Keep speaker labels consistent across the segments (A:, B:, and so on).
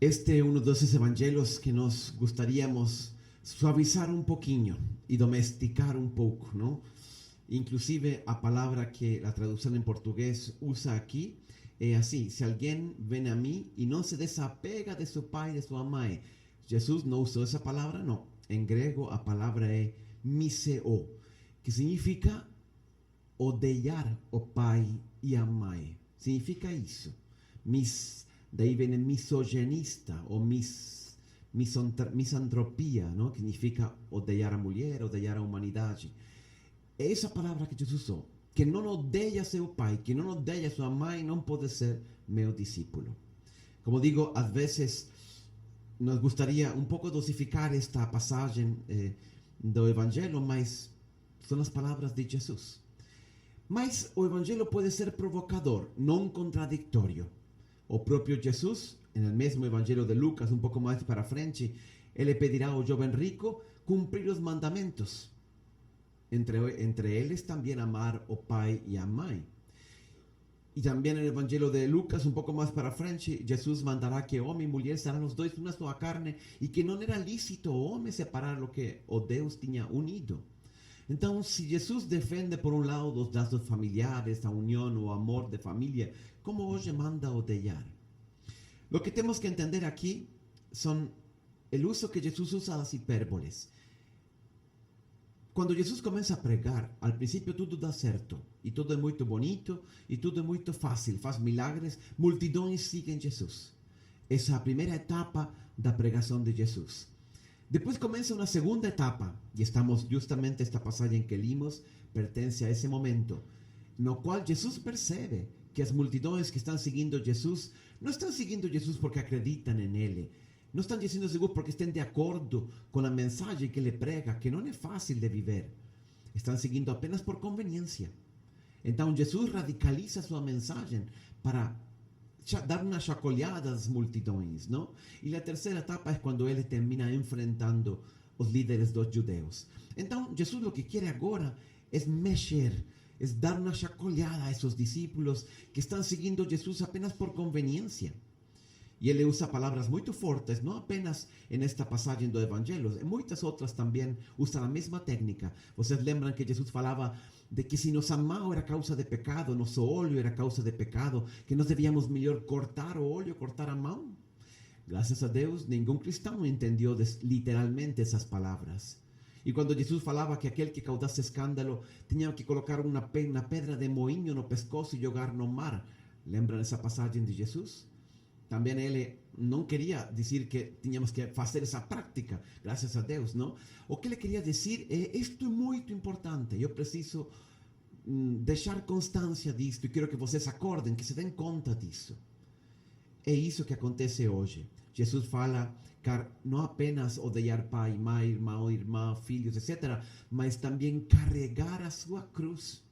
A: Este é uno desses evangelhos que nós gostaríamos suavizar um pouquinho e domesticar um pouco, não? Inclusive a palavra que a tradução em português usa aqui é assim: se alguém vem a mim e não se desapega de seu pai e de sua mãe. Jesus não usou essa palavra, não. Em grego a palavra é miseo, que significa odiar o pai e a mãe. Significa isso. Daí vem misogenista ou misantropia, não? Que significa odiar a mulher, odiar a humanidade. É essa palavra que Jesus usou. Que não odeia seu pai, que não odeia sua mãe, não pode ser meu discípulo. Como digo, às vezes nos gostaria um pouco dosificar esta passagem do Evangelho, mas são as palavras de Jesus. Mas o Evangelho pode ser provocador, não contraditório. O próprio Jesus, no mesmo Evangelho de Lucas, um pouco mais para frente, ele pedirá ao jovem rico cumprir os mandamentos. Entre eles também amar o pai e a mãe. E também no Evangelho de Lucas, um pouco mais para frente, Jesus mandará que homem e mulher serão os dois uma só carne e que não era lícito o homem separar o que o Deus tinha unido. Então, se Jesus defende, por um lado, os laços familiares, a união, o amor de família, como hoje manda odiar? O que temos que entender aqui são o uso que Jesus usa das hipérboles. Quando Jesus começa a pregar, ao princípio tudo dá certo, e tudo é muito bonito, e tudo é muito fácil, faz milagres, multidões seguem Jesus. Essa é a primeira etapa da pregação de Jesus. Depois começa uma segunda etapa, e estamos justamente esta passagem que limos, pertence a esse momento, no qual Jesus percebe que as multidões que estão seguindo Jesus, não estão seguindo Jesus porque acreditam nele, não estão dizendo Jesus porque estão de acordo com a mensagem que ele prega, que não é fácil de viver. Estão seguindo apenas por conveniência. Então Jesus radicaliza sua mensagem para dar uma chacoalhada às multidões, não? E a terceira etapa é quando ele termina enfrentando os líderes dos judeus. Então Jesus o que quer agora é mexer, é dar uma chacoalhada a esses discípulos que estão seguindo Jesus apenas por conveniência. E ele usa palavras muito fortes, não apenas nesta passagem do Evangelho, em muitas outras também usa a mesma técnica. Vocês lembram que Jesus falava de que se nossa mão era causa de pecado, nosso olho era causa de pecado, que nós devíamos melhor cortar o olho, cortar a mão? Graças a Deus, nenhum cristão entendeu literalmente essas palavras. E quando Jesus falava que aquele que causasse escândalo tinha que colocar uma pedra de moinho no pescoço e jogar no mar, lembram essa passagem de Jesus? Também ele não queria dizer que tínhamos que fazer essa prática, graças a Deus, não? O que ele queria dizer é: isto é muito importante, eu preciso deixar constância disto e quero que vocês acordem, que se deem conta disso. É isso que acontece hoje. Jesus fala não apenas odiar pai, mãe, irmão, irmã, filhos, etc., mas também carregar a sua cruz.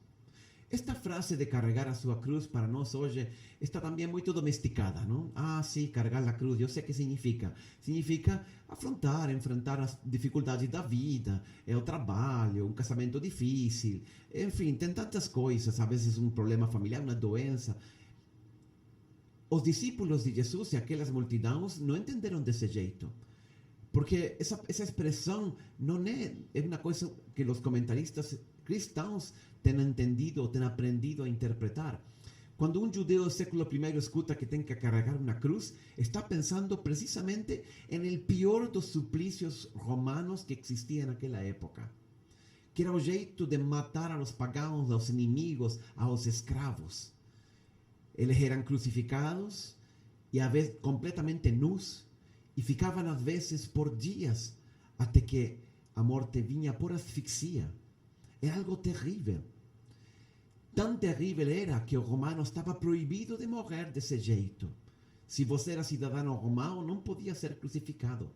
A: Esta frase de carregar a sua cruz para nós hoje está também muito domesticada, não? Ah, sim, carregar a cruz, eu sei o que significa. Significa afrontar, enfrentar as dificuldades da vida, o trabalho, um casamento difícil, enfim, tem tantas coisas, às vezes um problema familiar, uma doença. Os discípulos de Jesus e aquelas multidões não entenderam desse jeito. Porque essa expressão não é uma coisa que os comentaristas cristãos têm entendido ou têm aprendido a interpretar. Quando um judeu do século I escuta que tem que carregar uma cruz, está pensando precisamente no pior dos suplícios romanos que existiam naquela época, que era o jeito de matar aos pagãos, aos inimigos, aos escravos. Eles eram crucificados e às vezes completamente nus, e ficavam às vezes por dias até que a morte vinha por asfixia. É algo terrível. Tão terrível era que o romano estava proibido de morrer desse jeito. Se você era cidadão romano, não podia ser crucificado.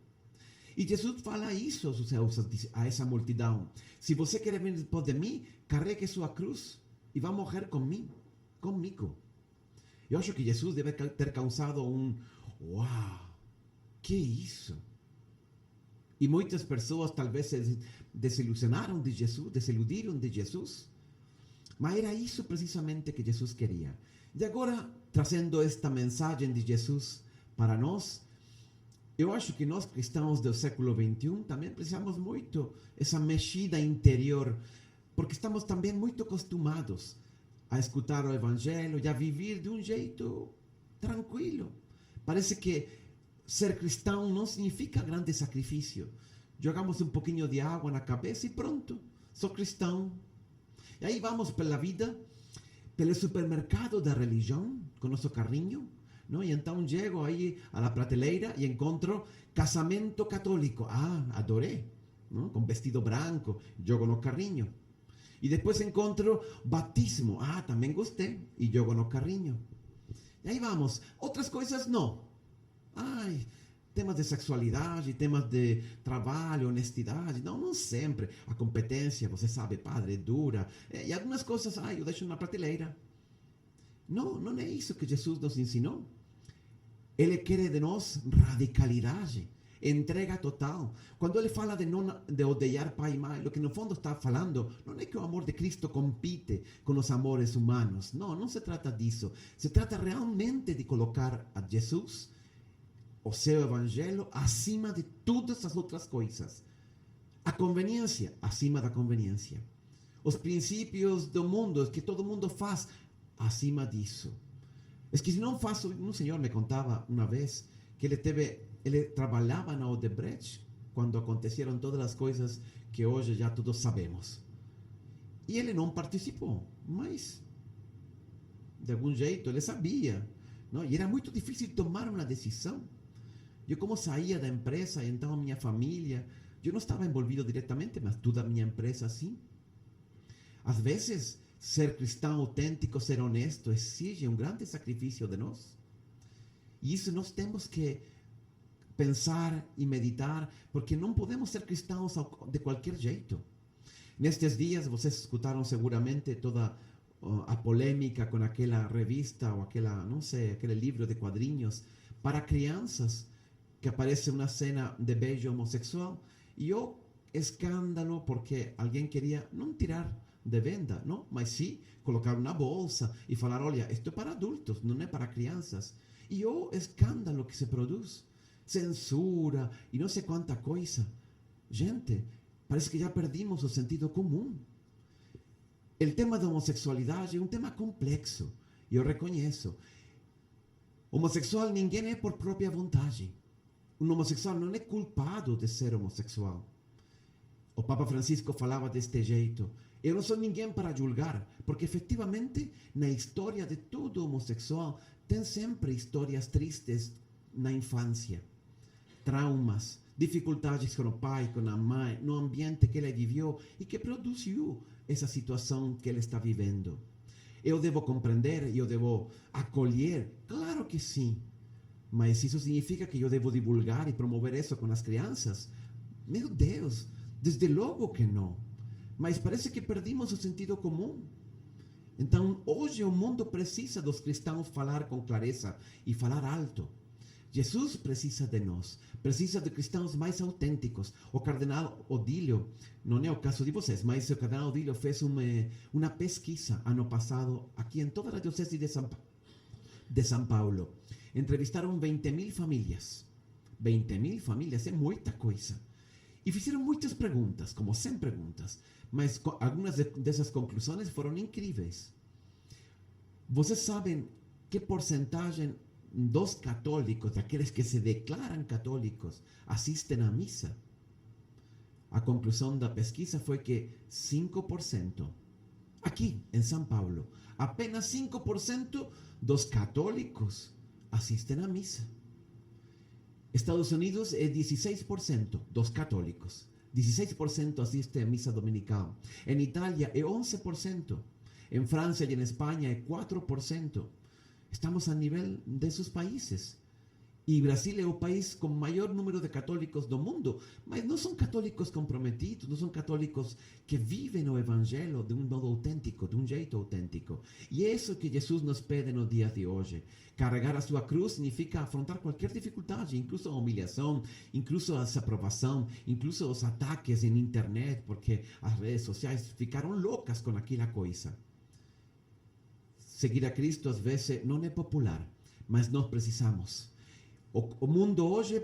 A: E Jesus fala isso a essa multidão: se você quer vir depois de mim, carregue sua cruz e vá morrer comigo. Eu acho que Jesus deve ter causado uau, que é isso? E muitas pessoas talvez se desilusionaram de Jesus, desiludiram de Jesus. Mas era isso precisamente que Jesus queria. E agora, trazendo esta mensagem de Jesus para nós, Eu acho que nós cristãos do século XXI também precisamos muito essa mexida interior, porque estamos também muito acostumados a escutar o Evangelho e a viver de um jeito tranquilo. Parece que ser cristão não significa grande sacrifício. Jogamos um pouquinho de água na cabeça e pronto, sou cristão. E aí vamos pela vida, pelo supermercado da religião, com nosso carrinho, não? E então chego aí à prateleira e encontro casamento católico. Ah, adorei, não? Com vestido branco, jogo no carrinho. E depois encontro batismo. Ah, também gostei. E jogo no carrinho. E aí vamos. Outras coisas não. Ai, temas de sexualidade, temas de trabalho, honestidade. Não, não sempre. A competência, você sabe, padre, é dura. E algumas coisas, ai, eu deixo na prateleira. Não, não é isso que Jesus nos ensinou. Ele quer de nós radicalidade, entrega total. Quando ele fala de odiar pai e mãe, o que no fundo está falando não é que o amor de Cristo compite com os amores humanos. Não, não se trata disso. Se trata realmente de colocar a Jesus, o seu evangelho, acima de todas as outras coisas. A conveniência, acima da conveniência. Os princípios do mundo, que todo mundo faz, acima disso. É que se não faço, um senhor me contava uma vez que ele trabalhava na Odebrecht quando aconteceram todas as coisas que hoje já todos sabemos. E ele não participou, mas de algum jeito ele sabia, não? E era muito difícil tomar uma decisão. Eu como saía da empresa, então a minha família, eu não estava envolvido diretamente, mas toda a minha empresa sim. Às vezes, ser cristão autêntico, ser honesto, exige um grande sacrifício de nós. E isso nós temos que pensar e meditar, porque não podemos ser cristãos de qualquer jeito. Nestes dias, vocês escutaram seguramente toda a polêmica com aquela revista ou aquela, não sei, aquele livro de quadrinhos para crianças, que aparece uma cena de beijo homossexual. E o escândalo, porque alguém queria não tirar de venda, não? Mas sim colocar na bolsa e falar, olha, isto é para adultos, não é para crianças. E o escândalo que se produz, censura e não sei quanta coisa. Gente, parece que já perdimos o sentido comum. O tema da homossexualidade é um tema complexo, e eu reconheço. Homossexual ninguém é por própria vontade. Um homossexual não é culpado de ser homossexual. O Papa Francisco falava deste jeito. Eu não sou ninguém para julgar, porque efetivamente na história de todo homossexual tem sempre histórias tristes na infância. Traumas, dificuldades com o pai, com a mãe, no ambiente que ele viveu e que produziu essa situação que ele está vivendo. Eu devo compreender, eu devo acolher? Claro que sim. Mas isso significa que eu devo divulgar e promover isso com as crianças? Meu Deus, desde logo que não. Mas parece que perdimos o sentido comum. Então, hoje o mundo precisa dos cristãos falar com clareza e falar alto. Jesus precisa de nós, precisa de cristãos mais autênticos. O cardenal Odílio, não é o caso de vocês, mas o cardenal Odílio fez uma pesquisa ano passado aqui em toda a diocese de São Paulo. Entrevistaram 20.000 famílias. 20.000 famílias é muita coisa. E fizeram muitas perguntas, como 100 perguntas, mas algumas dessas conclusões foram incríveis. Vocês sabem que porcentagem dos católicos, daqueles que se declaram católicos, assistem à missa? A conclusão da pesquisa foi que 5%. Aqui, em São Paulo, apenas 5% dos católicos assistem à missa. Estados Unidos é 16% dos católicos. 16% assistem à missa dominical. Em Itália é 11%. Em França e em Espanha é 4%. Estamos a nível desses países. E Brasil é o país com maior número de católicos do mundo, mas não são católicos comprometidos, não são católicos que vivem o evangelho de um modo autêntico, de um jeito autêntico. E é isso que Jesus nos pede nos dias de hoje. Carregar a sua cruz significa afrontar qualquer dificuldade, incluso a humilhação, incluso a desaprovação, incluso os ataques em internet, porque as redes sociais ficaram loucas com aquela coisa. Seguir a Cristo às vezes não é popular, mas nós precisamos. O mundo hoje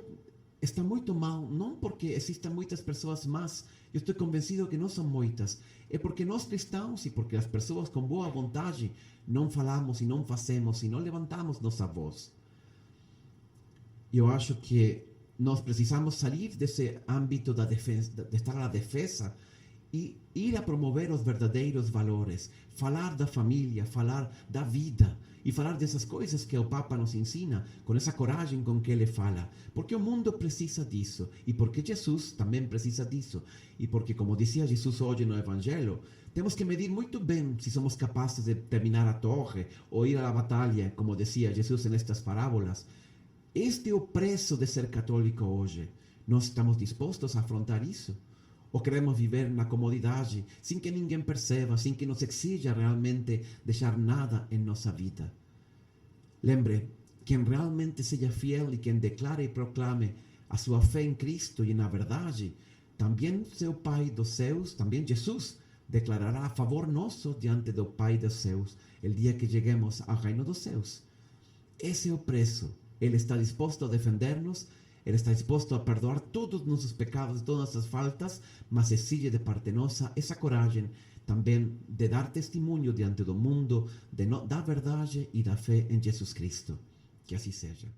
A: está muito mal, não porque existam muitas pessoas más, eu estou convencido que não são muitas, é porque nós cristãos e porque as pessoas com boa vontade não falamos e não fazemos e não levantamos nossa voz. Eu acho que nós precisamos sair desse âmbito da defesa, de estar à defesa e ir a promover os verdadeiros valores, falar da família, falar da vida e falar dessas coisas que o Papa nos ensina, com essa coragem com que ele fala, porque o mundo precisa disso e porque Jesus também precisa disso e porque, como dizia Jesus hoje no Evangelho, temos que medir muito bem se somos capazes de terminar a torre ou ir à batalha, como dizia Jesus nestas parábolas. Este é o preço de ser católico hoje. Nós estamos dispostos a afrontar isso? Ou queremos viver na comodidade, sem que ninguém perceba, sem que nos exija realmente deixar nada em nossa vida? Lembre, quem realmente seja fiel e quem declare e proclame a sua fé em Cristo e na verdade, também seu Pai dos céus, também Jesus, declarará a favor nosso diante do Pai dos céus, el dia que cheguemos ao reino dos céus. Esse é o preço. Ele está disposto a defender-nos, Ele está disposto a perdoar todos os nossos pecados, todas as nossas faltas, mas exige de parte nossa essa coragem também de dar testemunho diante do mundo da verdade e da fé em Jesus Cristo. Que assim seja.